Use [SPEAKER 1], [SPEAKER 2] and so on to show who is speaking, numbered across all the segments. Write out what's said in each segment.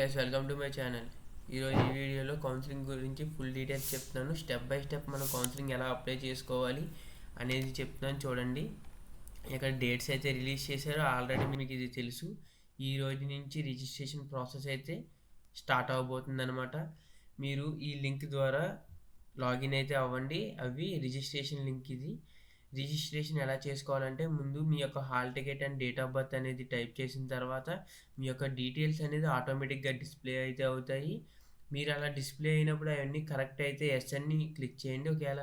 [SPEAKER 1] Guys, welcome to my channel. ఈరోజు ఈ వీడియోలో కౌన్సిలింగ్ గురించి ఫుల్ డీటెయిల్స్ చెప్తున్నాను. స్టెప్ బై స్టెప్ మనం కౌన్సిలింగ్ ఎలా అప్లై చేసుకోవాలి అనేది చెప్తున్నాను చూడండి. ఇక్కడ డేట్స్ అయితే రిలీజ్ చేశారో ఆల్రెడీ మీకు ఇది తెలుసు. ఈ రోజు నుంచి రిజిస్ట్రేషన్ ప్రాసెస్ అయితే స్టార్ట్ అవబోతుంది అనమాట. మీరు ఈ లింక్ ద్వారా లాగిన్ అయితే అవ్వండి. అవి రిజిస్ట్రేషన్ లింక్. ఇది రిజిస్ట్రేషన్ ఎలా చేసుకోవాలంటే, ముందు మీ యొక్క hall ticket and date of birth అనేది టైప్ చేసిన తర్వాత మీ యొక్క డీటెయిల్స్ అనేది ఆటోమేటిక్గా డిస్ప్లే అయితే అవుతాయి. మీరు అలా డిస్ప్లే అయినప్పుడు అవన్నీ కరెక్ట్ అయితే ఎస్ అని క్లిక్ చేయండి. ఒకవేళ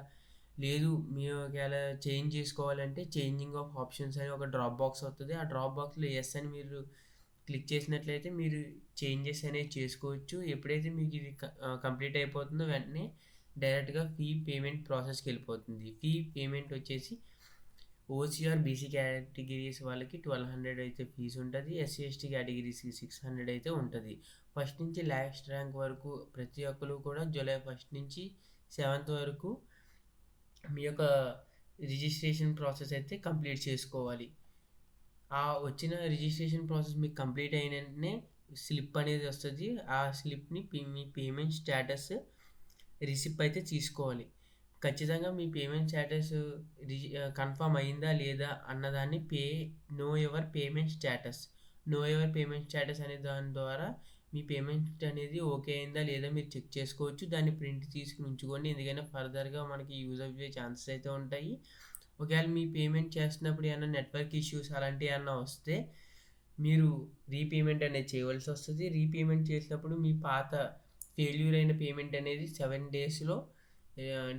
[SPEAKER 1] లేదు, మీరు ఒకవేళ చేంజ్ చేసుకోవాలంటే చేంజింగ్ ఆఫ్ ఆప్షన్స్ అని ఒక డ్రాప్ బాక్స్ వస్తుంది. ఆ డ్రాప్ బాక్స్లో ఎస్ అని మీరు క్లిక్ చేసినట్లయితే మీరు చేంజెస్ అనేవి చేసుకోవచ్చు. ఎప్పుడైతే మీకు ఇది కంప్లీట్ అయిపోతుందో వెంటనే డైరెక్ట్గా ఫీ పేమెంట్ ప్రాసెస్కి వెళ్ళిపోతుంది. ఫీ పేమెంట్ వచ్చేసి ఓసీఆర్ బీసీ కేటగిరీస్ వాళ్ళకి 1200 అయితే ఫీజు ఉంటుంది. ఎస్సీ ఎస్టీ కేటగిరీస్కి 600 అయితే ఉంటుంది. ఫస్ట్ నుంచి లాస్ట్ ర్యాంక్ వరకు ప్రతి ఒక్కరు కూడా జూలై 1 నుంచి 7th వరకు మీ యొక్క రిజిస్ట్రేషన్ ప్రాసెస్ అయితే కంప్లీట్ చేసుకోవాలి. ఆ వచ్చిన రిజిస్ట్రేషన్ ప్రాసెస్ మీకు కంప్లీట్ అయిన వెంటనే స్లిప్ అనేది వస్తుంది. ఆ స్లిప్ని మీ పేమెంట్ స్టేటస్ రిసిప్ట్ అయితే తీసుకోవాలి. ఖచ్చితంగా మీ పేమెంట్ స్టేటస్ కన్ఫర్మ్ అయిందా లేదా అన్నదాన్ని నో యువర్ పేమెంట్ స్టేటస్ అనే దాని ద్వారా మీ పేమెంట్ అనేది ఓకే అయిందా లేదా మీరు చెక్ చేసుకోవచ్చు. దాన్ని ప్రింట్ తీసుకుని ఉంచుకోండి, ఎందుకంటే ఫర్దర్గా మనకి యూజ్ అయ్యే ఛాన్సెస్ అయితే ఉంటాయి. ఒకవేళ మీ పేమెంట్ చేస్తున్నప్పుడు ఏమైనా నెట్వర్క్ ఇష్యూస్ అలాంటివి ఏమైనా వస్తే మీరు రీపేమెంట్ అనేది చేయవలసి వస్తుంది. రీపేమెంట్ చేసినప్పుడు మీ పాత ఫెయిల్యూర్ అయిన పేమెంట్ అనేది 7 daysలో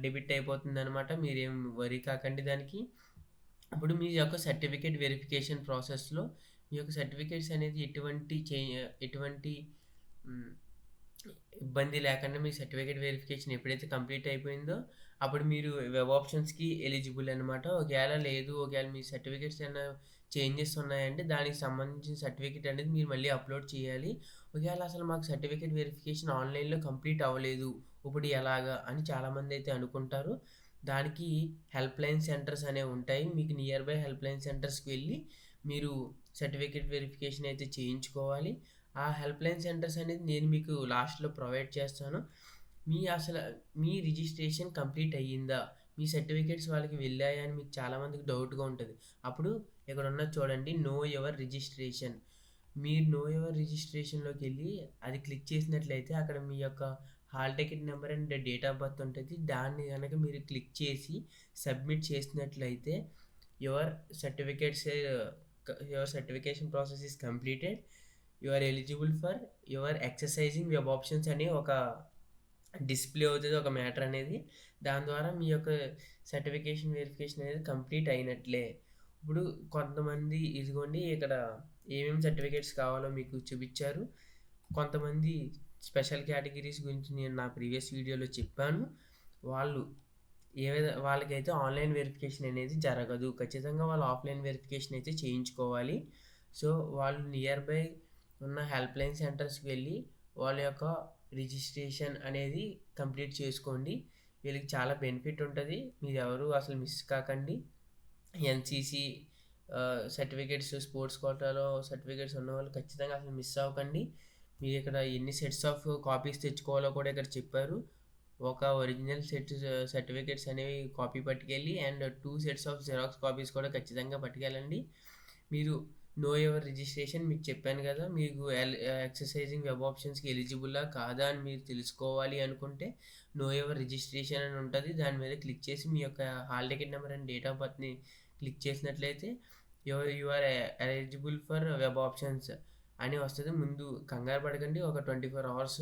[SPEAKER 1] డెబిట్ అయిపోతుంది అనమాట. మీరేం వరీ కాకండి దానికి. అప్పుడు మీ యొక్క సర్టిఫికేట్ వెరిఫికేషన్ ప్రాసెస్లో మీ యొక్క సర్టిఫికేట్స్ అనేది ఎటువంటి ఇబ్బంది లేకుండా మీ సర్టిఫికేట్ వెరిఫికేషన్ ఎప్పుడైతే కంప్లీట్ అయిపోయిందో అప్పుడు మీరు వెబ్ ఆప్షన్స్కి ఎలిజిబుల్ అనమాట. ఒకవేళ మీ సర్టిఫికేట్స్ ఏమైనా చేంజెస్ ఉన్నాయంటే దానికి సంబంధించిన సర్టిఫికేట్ అనేది మీరు మళ్ళీ అప్లోడ్ చేయాలి. ఒకవేళ అసలు మాకు సర్టిఫికేట్ వెరిఫికేషన్ ఆన్లైన్లో కంప్లీట్ అవ్వలేదు, ఇప్పుడు ఎలాగా అని చాలామంది అయితే అనుకుంటారు. దానికి హెల్ప్ లైన్ సెంటర్స్ అనేవి ఉంటాయి. మీకు నియర్ బై హెల్ప్ లైన్ సెంటర్స్కి వెళ్ళి మీరు సర్టిఫికేట్ వెరిఫికేషన్ అయితే చేయించుకోవాలి. ఆ హెల్ప్ లైన్ సెంటర్స్ అనేది నేను మీకు లాస్ట్లో ప్రొవైడ్ చేస్తాను. మీ రిజిస్ట్రేషన్ కంప్లీట్ అయ్యిందా, మీ సర్టిఫికేట్స్ వాళ్ళకి వెళ్ళాయా అని మీకు చాలామందికి డౌట్గా ఉంటుంది. అప్పుడు ఇక్కడ ఉన్నది చూడండి, నో యువర్ రిజిస్ట్రేషన్. మీరు నో యువర్ రిజిస్ట్రేషన్లోకి వెళ్ళి అది క్లిక్ చేసినట్లయితే అక్కడ మీ యొక్క hall ticket number and date of birth ఉంటుంది. దాన్ని కనుక మీరు క్లిక్ చేసి సబ్మిట్ చేసినట్లయితే your certification process is completed, you are eligible for your exercising web options అని ఒక డిస్ప్లే అవుతుంది, ఒక మ్యాటర్ అనేది. దాని ద్వారా మీ యొక్క సర్టిఫికేషన్ వెరిఫికేషన్ అనేది కంప్లీట్ అయినట్లే. ఇప్పుడు కొంతమంది ఇదిగోండి ఇక్కడ ఏమేమి సర్టిఫికేట్స్ కావాలో మీకు చూపించారు. కొంతమంది స్పెషల్ కేటగిరీస్ గురించి నేను నా ప్రీవియస్ వీడియోలో చెప్పాను. వాళ్ళకైతే ఆన్లైన్ వెరిఫికేషన్ అనేది జరగదు. ఖచ్చితంగా వాళ్ళు ఆఫ్లైన్ వెరిఫికేషన్ అయితే చేయించుకోవాలి. సో వాళ్ళు నియర్ బై ఉన్న హెల్ప్ లైన్ సెంటర్స్కి వెళ్ళి వాళ్ళ యొక్క రిజిస్ట్రేషన్ అనేది కంప్లీట్ చేసుకోండి. వీళ్ళకి చాలా బెనిఫిట్ ఉంటుంది. మీరు ఎవరు అసలు మిస్ కాకండి. ఎన్సీసీ సర్టిఫికేట్స్, స్పోర్ట్స్ కోటాలో సర్టిఫికేట్స్ ఉన్న వాళ్ళు ఖచ్చితంగా అసలు మిస్ అవ్వకండి. మీరు ఇక్కడ ఎన్ని సెట్స్ ఆఫ్ కాపీస్ తెచ్చుకోవాలో కూడా ఇక్కడ చెప్పారు. ఒక ఒరిజినల్ సర్టిఫికేట్స్ అనేవి కాపీ పట్టుకెళ్ళి and 2 sets of xerox copies కూడా ఖచ్చితంగా పట్టుకెళ్ళండి. మీరు నో యువర్ రిజిస్ట్రేషన్ మీకు చెప్పాను కదా, మీకు ఎక్సర్సైజింగ్ వెబ్ ఆప్షన్స్కి ఎలిజిబుల్లా కాదా అని మీరు తెలుసుకోవాలి అనుకుంటే నో యువర్ రిజిస్ట్రేషన్ అని ఉంటుంది. దాని మీద క్లిక్ చేసి మీ యొక్క hall ticket number and date of బర్త్ని క్లిక్ చేసినట్లయితే you are eligible for web options అని వస్తుంది. ముందు కంగారు పడకండి, ఒక 24 hours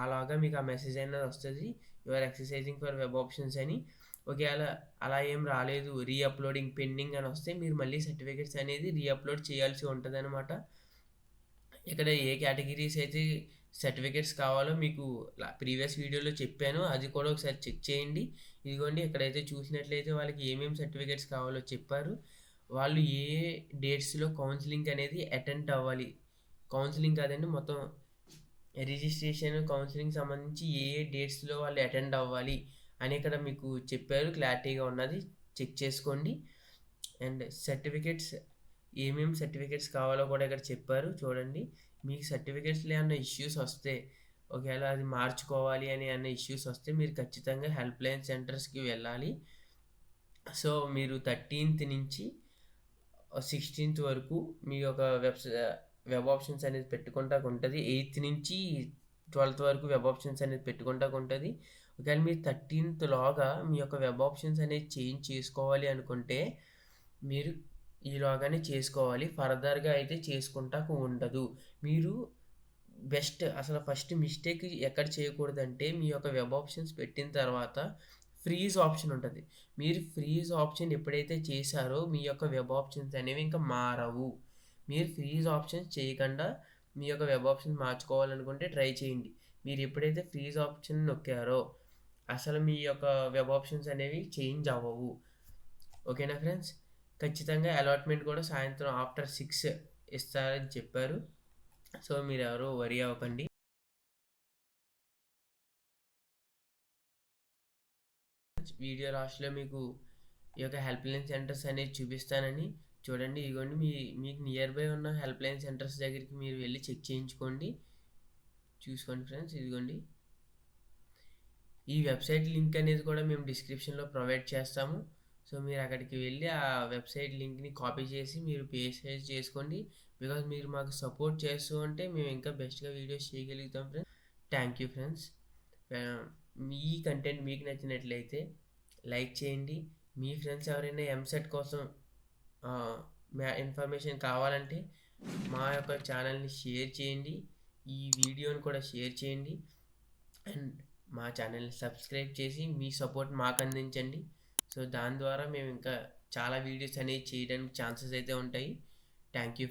[SPEAKER 1] అలాగా మీకు ఆ మెసేజ్ అనేది వస్తుంది, you are exercising for web options అని. ఒకవేళ అలా ఏం రాలేదు, రీఅప్లోడింగ్ పెండింగ్ అని వస్తే మీరు మళ్ళీ సర్టిఫికేట్స్ అనేది రీఅప్లోడ్ చేయాల్సి ఉంటుంది అనమాట. ఇక్కడ ఏ కేటగిరీస్ అయితే సర్టిఫికేట్స్ కావాలో మీకు ప్రీవియస్ వీడియోలో చెప్పాను, అది కూడా ఒకసారి చెక్ చేయండి. ఇదిగోండి ఇక్కడైతే చూసినట్లయితే వాళ్ళకి ఏమేమి సర్టిఫికేట్స్ కావాలో చెప్పారు. వాళ్ళు ఏ డేట్స్లో కౌన్సిలింగ్ అనేది అటెండ్ అవ్వాలి, కౌన్సిలింగ్ కాదండి మొత్తం రిజిస్ట్రేషన్ కౌన్సిలింగ్ సంబంధించి ఏ డేట్స్లో వాళ్ళు అటెండ్ అవ్వాలి అని ఇక్కడ మీకు చెప్పారు, క్లారిటీగా ఉన్నది, చెక్ చేసుకోండి. అండ్ సర్టిఫికేట్స్ ఏమేమి సర్టిఫికేట్స్ కావాలో కూడా ఇక్కడ చెప్పారు చూడండి. మీకు సర్టిఫికేట్స్‌లో ఏమన్నా ఇష్యూస్ వస్తే, ఒకవేళ అది మార్చుకోవాలి అని ఏమన్నా ఇష్యూస్ వస్తే మీరు ఖచ్చితంగా హెల్ప్‌లైన్ సెంటర్స్‌కి వెళ్ళాలి. సో, మీరు 13థ్ నుంచి 16థ్ వరకు మీ యొక్క వెబ్ ఆప్షన్స్ అనేది పెట్టుకుంటాకు ఉంటది. 8థ్ నుంచి 12థ్ వరకు వెబ్ ఆప్షన్స్ అనేది పెట్టుకుంటాకు ఉంటది. ఒకవేళ మీరు 13థ్ లోగా మీ యొక్క వెబ్ ఆప్షన్స్ అనేది చేంజ్ చేసుకోవాలి అనుకుంటే, మీరు ఈలోగానే చేసుకోవాలి. ఫర్దర్‌గా అయితే చేసుకుంటాకు ఉండదు. మీరు అసలు ఫస్ట్ మిస్టేక్ ఎక్కడ చేయకూడదంటే, మీ యొక్క వెబ్ ఆప్షన్స్ పెట్టిన తర్వాత ఫ్రీజ్ ఆప్షన్ ఉంటది. మీరు ఫ్రీజ్ ఆప్షన్ ఎప్పుడైతే చేశారో, మీ యొక్క వెబ్ ఆప్షన్స్ అనేవి ఇంకా మారవు. మీరు ఫ్రీజ్ ఆప్షన్స్ చేయకుండా మీ యొక్క వెబ్ ఆప్షన్స్ మార్చుకోవాలనుకుంటే ట్రై చేయండి. మీరు ఎప్పుడైతే ఫ్రీజ్ ఆప్షన్ నొక్కారో, అసలు మీ యొక్క వెబ్ ఆప్షన్స్ అనేవి చేంజ్ అవ్వవు. ఓకేనా ఫ్రెండ్స్? ఖచ్చితంగా అలాట్‌మెంట్ కూడా సాయంత్రం ఆఫ్టర్ 6 ఇస్తారని చెప్పారు. సో, మీరెవరు వరీ అవ్వకండి. వీడియో లాస్ట్‌లో మీకు ఈ యొక్క హెల్ప్‌లైన్ సెంటర్స్ అనేవి చూపిస్తానని చూడండి. ఇదిగోండి మీకు నియర్ బై ఉన్న హెల్ప్‌లైన్ సెంటర్స్ దగ్గరికి మీరు వెళ్ళి చెక్ చేయించుకోండి. చూసుకోండి ఫ్రెండ్స్, ఇదిగోండి. ఈ వెబ్‌సైట్ లింక్ అనేది కూడా మేము డిస్క్రిప్షన్‌లో ప్రొవైడ్ చేస్తాము. సో, మీరు అక్కడికి వెళ్ళి ఆ వెబ్‌సైట్ లింక్‌ని కాపీ చేసి మీరు పేస్ట్ చేసుకోండి. బికాజ్ మీరు మాకు సపోర్ట్ చేస్తూ ఉంటే మేము ఇంకా బెస్ట్‌గా వీడియోస్ చేయగలుగుతాం friends. Thank you friends. Me content మీకు నచ్చినట్లయితే లైక్ చేయండి. మీ ఫ్రెండ్స్ ఎవరైనా ఎంసెట్ కోసం ఇన్ఫర్మేషన్ కావాలంటే మా యొక్క ఛానల్ని షేర్ చేయండి. ఈ వీడియోని కూడా షేర్ చేయండి. అండ్ మా ఛానల్ని సబ్స్క్రైబ్ చేసి మీ సపోర్ట్ మాకు అందించండి. సో, దాని ద్వారా మేము ఇంకా చాలా వీడియోస్ అనేవి చేయడానికి ఛాన్సెస్ అయితే ఉంటాయి. Thank you.